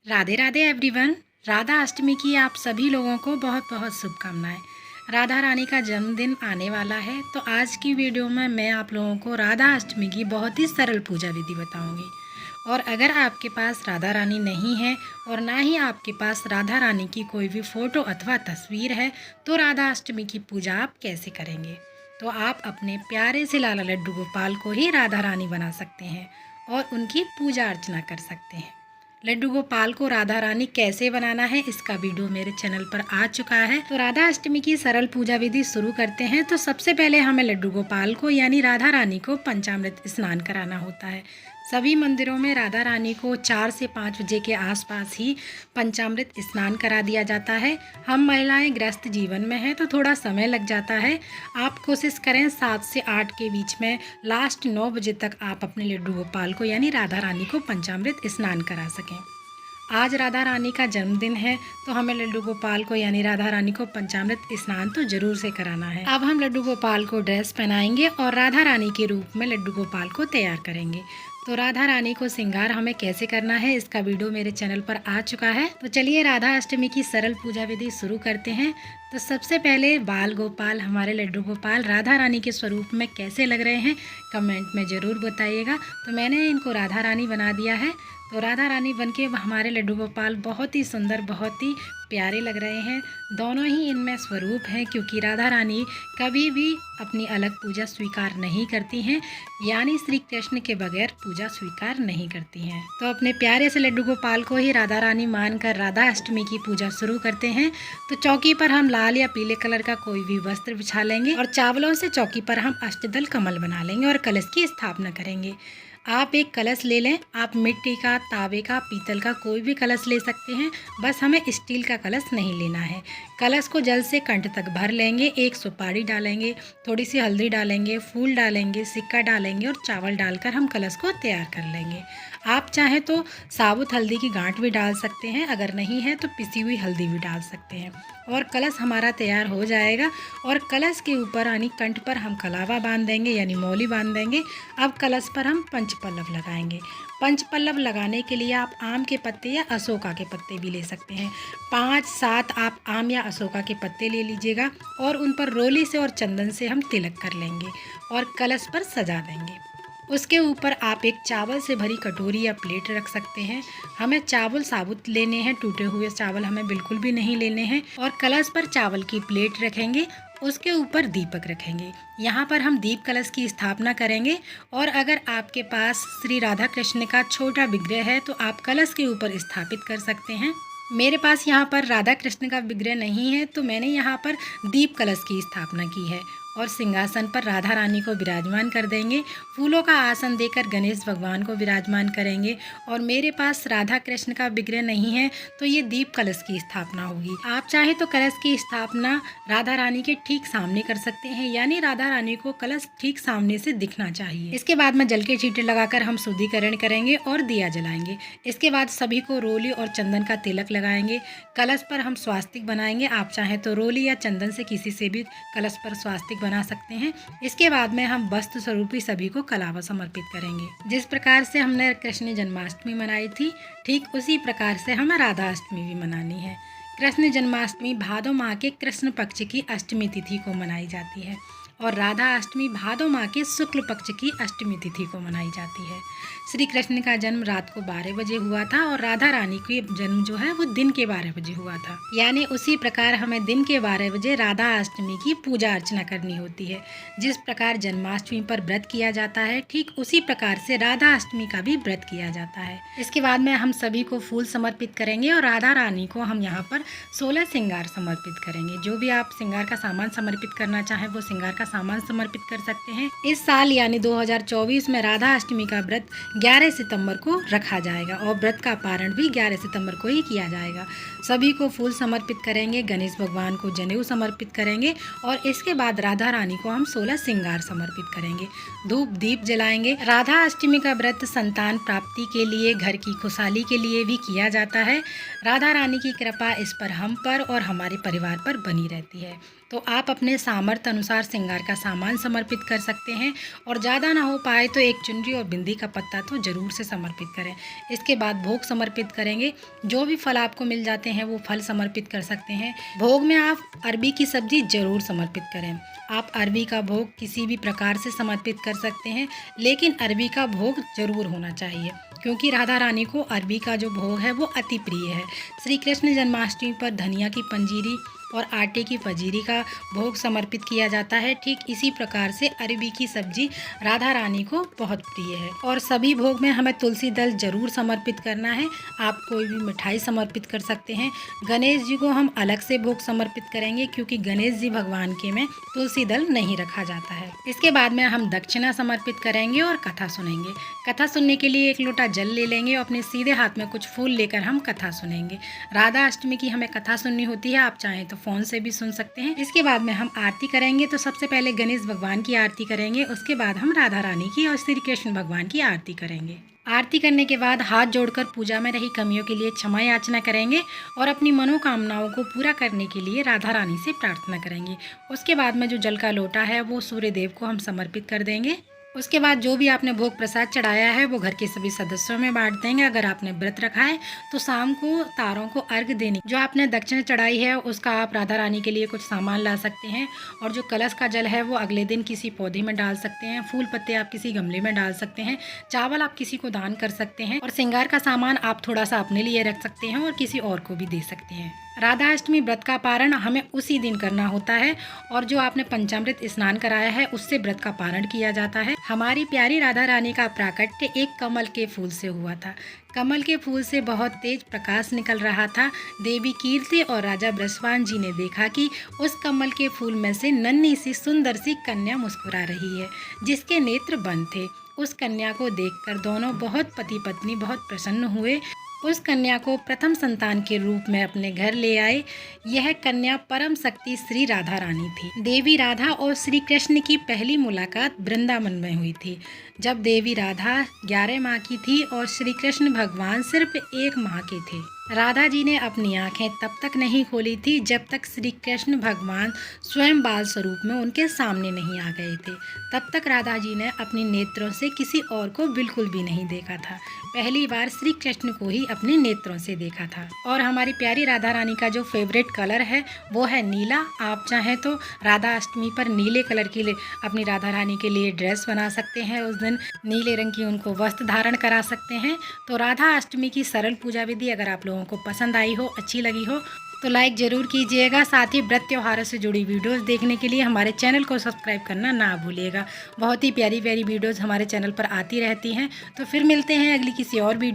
Radhe Radhe everyone. Radha Ashtami की आप सभी लोगों को बहुत बहुत शुभकामनाएं। राधा रानी का जन्मदिन आने वाला है, तो आज की वीडियो में मैं आप लोगों को राधा अष्टमी की बहुत ही सरल पूजा विधि बताऊंगी। और अगर आपके पास राधा रानी नहीं है और ना ही आपके पास राधा रानी की कोई भी फ़ोटो अथवा तस्वीर है, तो राधा अष्टमी की पूजा आप कैसे करेंगे। तो आप अपने प्यारे से लाला लड्डू गोपाल को ही राधा रानी बना सकते हैं और उनकी पूजा अर्चना कर सकते हैं। लड्डू गोपाल को राधा रानी कैसे बनाना है, इसका वीडियो मेरे चैनल पर आ चुका है। तो राधा अष्टमी की सरल पूजा विधि शुरू करते हैं। तो सबसे पहले हमें लड्डू गोपाल को यानी राधा रानी को पंचामृत स्नान कराना होता है। सभी मंदिरों में राधा रानी को 4 से 5 बजे के आसपास ही पंचामृत स्नान करा दिया जाता है। हम महिलाएं गृहस्थ जीवन में हैं तो थोड़ा समय लग जाता है। आप कोशिश करें 7 से 8 के बीच में लास्ट 9 बजे तक आप अपने लड्डू गोपाल को यानी राधा रानी को पंचामृत स्नान करा सकें। आज राधा रानी का जन्मदिन है, तो हमें लड्डू गोपाल को यानी राधा रानी को पंचामृत स्नान तो जरूर से कराना है। अब हम लड्डू गोपाल को ड्रेस पहनाएंगे और राधा रानी के रूप में लड्डू गोपाल को तैयार करेंगे। तो राधा रानी को श्रृंगार हमें कैसे करना है, इसका वीडियो मेरे चैनल पर आ चुका है। तो चलिए राधा अष्टमी की सरल पूजा विधि शुरू करते हैं। तो सबसे पहले बाल गोपाल हमारे लड्डू गोपाल राधा रानी के स्वरूप में कैसे लग रहे हैं, कमेंट में ज़रूर बताइएगा। तो मैंने इनको राधा रानी बना दिया है। तो राधा रानी बनके हमारे लड्डू गोपाल बहुत ही सुंदर, बहुत ही प्यारे लग रहे हैं। दोनों ही इनमें स्वरूप हैं, क्योंकि राधा रानी कभी भी अपनी अलग पूजा स्वीकार नहीं करती हैं, यानी श्री कृष्ण के बगैर पूजा स्वीकार नहीं करती हैं। तो अपने प्यारे से लड्डू गोपाल को ही राधा रानी मानकर राधा अष्टमी की पूजा शुरू करते हैं। तो चौकी पर हम लाल या पीले कलर का कोई भी वस्त्र बिछा लेंगे और चावलों से चौकी पर हम अष्टदल कमल बना लेंगे और कलश की स्थापना करेंगे। आप एक कलश ले लें, आप मिट्टी का, तांबे का, पीतल का कोई भी कलश ले सकते हैं, बस हमें स्टील का कलश नहीं लेना है। कलश को जल से कंठ तक भर लेंगे, एक सुपारी डालेंगे, थोड़ी सी हल्दी डालेंगे, फूल डालेंगे, सिक्का डालेंगे और चावल डालकर हम कलश को तैयार कर लेंगे। आप चाहें तो साबुत हल्दी की गांठ भी डाल सकते हैं, अगर नहीं है तो पिसी हुई हल्दी भी डाल सकते हैं। और कलश हमारा तैयार हो जाएगा और कलश के ऊपर यानी कंठ पर हम कलावा बांध देंगे यानी मौली बांध देंगे। अब कलश पर हम पंचपल्लव लगाएंगे। पंचपल्लव लगाने के लिए आप आम के पत्ते या अशोका के पत्ते भी ले सकते हैं। 5-7 आप आम या अशोका के पत्ते ले लीजिएगा और उन पर रोली से और चंदन से हम तिलक कर लेंगे और कलश पर सजा देंगे। उसके ऊपर आप एक चावल से भरी कटोरी या प्लेट रख सकते हैं। हमें चावल साबुत लेने हैं, टूटे हुए चावल हमें बिल्कुल भी नहीं लेने हैं। और कलश पर चावल की प्लेट रखेंगे, उसके ऊपर दीपक रखेंगे। यहाँ पर हम दीप कलश की स्थापना करेंगे। और अगर आपके पास श्री राधा कृष्ण का छोटा विग्रह है तो आप कलश के ऊपर स्थापित कर सकते हैं। मेरे पास यहाँ पर राधा कृष्ण का विग्रह नहीं है, तो मैंने यहाँ पर दीप कलश की स्थापना की है। और सिंहासन पर राधा रानी को विराजमान कर देंगे। फूलों का आसन देकर गणेश भगवान को विराजमान करेंगे। और मेरे पास राधा कृष्ण का विग्रह नहीं है, तो ये दीप कलश की स्थापना होगी। आप चाहे तो कलश की स्थापना राधा रानी के ठीक सामने कर सकते हैं, यानी राधा रानी को कलश ठीक सामने से दिखना चाहिए। इसके बाद में जल के छींटे लगाकर हम शुद्धिकरण करेंगे और दिया जलाएंगे। इसके बाद सभी को रोली और चंदन का तिलक लगाएंगे। कलश पर हम स्वास्तिक बनाएंगे। आप चाहे तो रोली या चंदन से किसी से भी कलश पर स्वास्तिक बना सकते हैं। इसके बाद में हम वस्त्र स्वरूप ही सभी को कलावा समर्पित करेंगे। जिस प्रकार से हमने कृष्ण जन्माष्टमी मनाई थी, ठीक उसी प्रकार से हमें राधा अष्टमी भी मनानी है। कृष्ण जन्माष्टमी भादो माह के कृष्ण पक्ष की अष्टमी तिथि को मनाई जाती है और राधा अष्टमी भादो माह के शुक्ल पक्ष की अष्टमी तिथि को मनाई जाती है। श्री कृष्ण का जन्म रात को 12 बजे हुआ था और राधा रानी का जन्म जो है वो दिन के 12 बजे हुआ था, यानी उसी प्रकार हमें दिन के 12 बजे राधा अष्टमी की पूजा अर्चना करनी होती है। जिस प्रकार जन्माष्टमी पर व्रत किया जाता है, ठीक उसी प्रकार से राधा अष्टमी का भी व्रत किया जाता है। इसके बाद में हम सभी को फूल समर्पित करेंगे और राधा रानी को हम यहाँ पर 16 श्रृंगार समर्पित करेंगे। जो भी आप श्रृंगार का सामान समर्पित करना चाहें वो श्रृंगार का सामान समर्पित कर सकते हैं। इस साल यानी 2024 में राधा अष्टमी का व्रत 11 सितंबर को रखा जाएगा और व्रत का पारण भी 11 सितंबर को ही किया जाएगा। सभी को फूल समर्पित करेंगे, गणेश भगवान को जनेऊ समर्पित करेंगे और इसके बाद राधा रानी को हम 16 श्रृंगार समर्पित करेंगे। धूप दीप जलाएंगे। राधा अष्टमी का व्रत संतान प्राप्ति के लिए, घर की खुशहाली के लिए भी किया जाता है। राधा रानी की कृपा इस पर, हम पर और हमारे परिवार पर बनी रहती है। तो आप अपने सामर्थ्य अनुसार श्रृंगार का सामान समर्पित कर सकते हैं और ज़्यादा ना हो पाए तो एक चुनरी और बिंदी का पत्ता तो ज़रूर से समर्पित करें। इसके बाद भोग समर्पित करेंगे। जो भी फल आपको मिल जाते हैं वो फल समर्पित कर सकते हैं। भोग में आप अरबी की सब्जी ज़रूर समर्पित करें। आप अरबी का भोग किसी भी प्रकार से समर्पित कर सकते हैं, लेकिन अरबी का भोग ज़रूर होना चाहिए क्योंकि राधा रानी को अरबी का जो भोग है वो अति प्रिय है। श्री कृष्ण जन्माष्टमी पर धनिया की पंजीरी और आटे की फजीरी का भोग समर्पित किया जाता है। ठीक इसी प्रकार से अरबी की सब्जी राधा रानी को बहुत प्रिय है। और सभी भोग में हमें तुलसी दल जरूर समर्पित करना है। आप कोई भी मिठाई समर्पित कर सकते हैं। गणेश जी को हम अलग से भोग समर्पित करेंगे क्योंकि गणेश जी भगवान के में तुलसी दल नहीं रखा जाता है। इसके बाद में हम दक्षिणा समर्पित करेंगे और कथा सुनेंगे। कथा सुनने के लिए एक लोटा जल ले लेंगे और अपने सीधे हाथ में कुछ फूल लेकर हम कथा सुनेंगे। राधा अष्टमी की हमें कथा सुननी होती है। आप चाहें तो फ़ोन से भी सुन सकते हैं। इसके बाद में हम आरती करेंगे। तो सबसे पहले गणेश भगवान की आरती करेंगे, उसके बाद हम राधा रानी की और श्री कृष्ण भगवान की आरती करेंगे। आरती करने के बाद हाथ जोड़कर पूजा में रही कमियों के लिए क्षमा याचना करेंगे और अपनी मनोकामनाओं को पूरा करने के लिए राधा रानी से प्रार्थना करेंगे। उसके बाद में जो जल का लोटा है वो सूर्य देव को हम समर्पित कर देंगे। उसके बाद जो भी आपने भोग प्रसाद चढ़ाया है वो घर के सभी सदस्यों में बांट देंगे। अगर आपने व्रत रखा है तो शाम को तारों को अर्घ देने, जो आपने दक्षिणा चढ़ाई है उसका आप राधा रानी के लिए कुछ सामान ला सकते हैं। और जो कलश का जल है वो अगले दिन किसी पौधे में डाल सकते हैं। फूल पत्ते आप किसी गमले में डाल सकते हैं। चावल आप किसी को दान कर सकते हैं और श्रृंगार का सामान आप थोड़ा सा अपने लिए रख सकते हैं और किसी और को भी दे सकते हैं। राधा अष्टमी व्रत का पारण हमें उसी दिन करना होता है और जो आपने पंचामृत स्नान कराया है उससे व्रत का पारण किया जाता है। हमारी प्यारी राधा रानी का प्राकट्य एक कमल के फूल से हुआ था। कमल के फूल से बहुत तेज प्रकाश निकल रहा था। देवी कीर्ति और राजा बृषभान जी ने देखा कि उस कमल के फूल में से नन्ही सी सुंदर सी कन्या मुस्कुरा रही है जिसके नेत्र बंद थे। उस कन्या को देखकर दोनों बहुत पति पत्नी बहुत प्रसन्न हुए। उस कन्या को प्रथम संतान के रूप में अपने घर ले आए। यह कन्या परम शक्ति श्री राधा रानी थी। देवी राधा और श्री कृष्ण की पहली मुलाकात वृंदावन में हुई थी जब देवी राधा 11 माह की थी और श्री कृष्ण भगवान सिर्फ 1 माह के थे। राधा जी ने अपनी आंखें तब तक नहीं खोली थी जब तक श्री कृष्ण भगवान स्वयं बाल स्वरूप में उनके सामने नहीं आ गए थे। तब तक राधा जी ने अपने नेत्रों से किसी और को बिल्कुल भी नहीं देखा था। पहली बार श्री कृष्ण को ही अपने नेत्रों से देखा था। और हमारी प्यारी राधा रानी का जो फेवरेट कलर है वो है नीला। आप चाहें तो राधा अष्टमी पर नीले कलर की अपनी राधा रानी के लिए ड्रेस बना सकते हैं। उस दिन नीले रंग की उनको वस्त्र धारण करा सकते हैं। तो राधा अष्टमी की सरल पूजा विधि अगर आप लोगों को पसंद आई हो, अच्छी लगी हो तो लाइक ज़रूर कीजिएगा। साथ ही व्रत त्योहारों से जुड़ी वीडियोस देखने के लिए हमारे चैनल को सब्सक्राइब करना ना भूलिएगा। बहुत ही प्यारी प्यारी वीडियोस हमारे चैनल पर आती रहती हैं। तो फिर मिलते हैं अगली किसी और वीडियो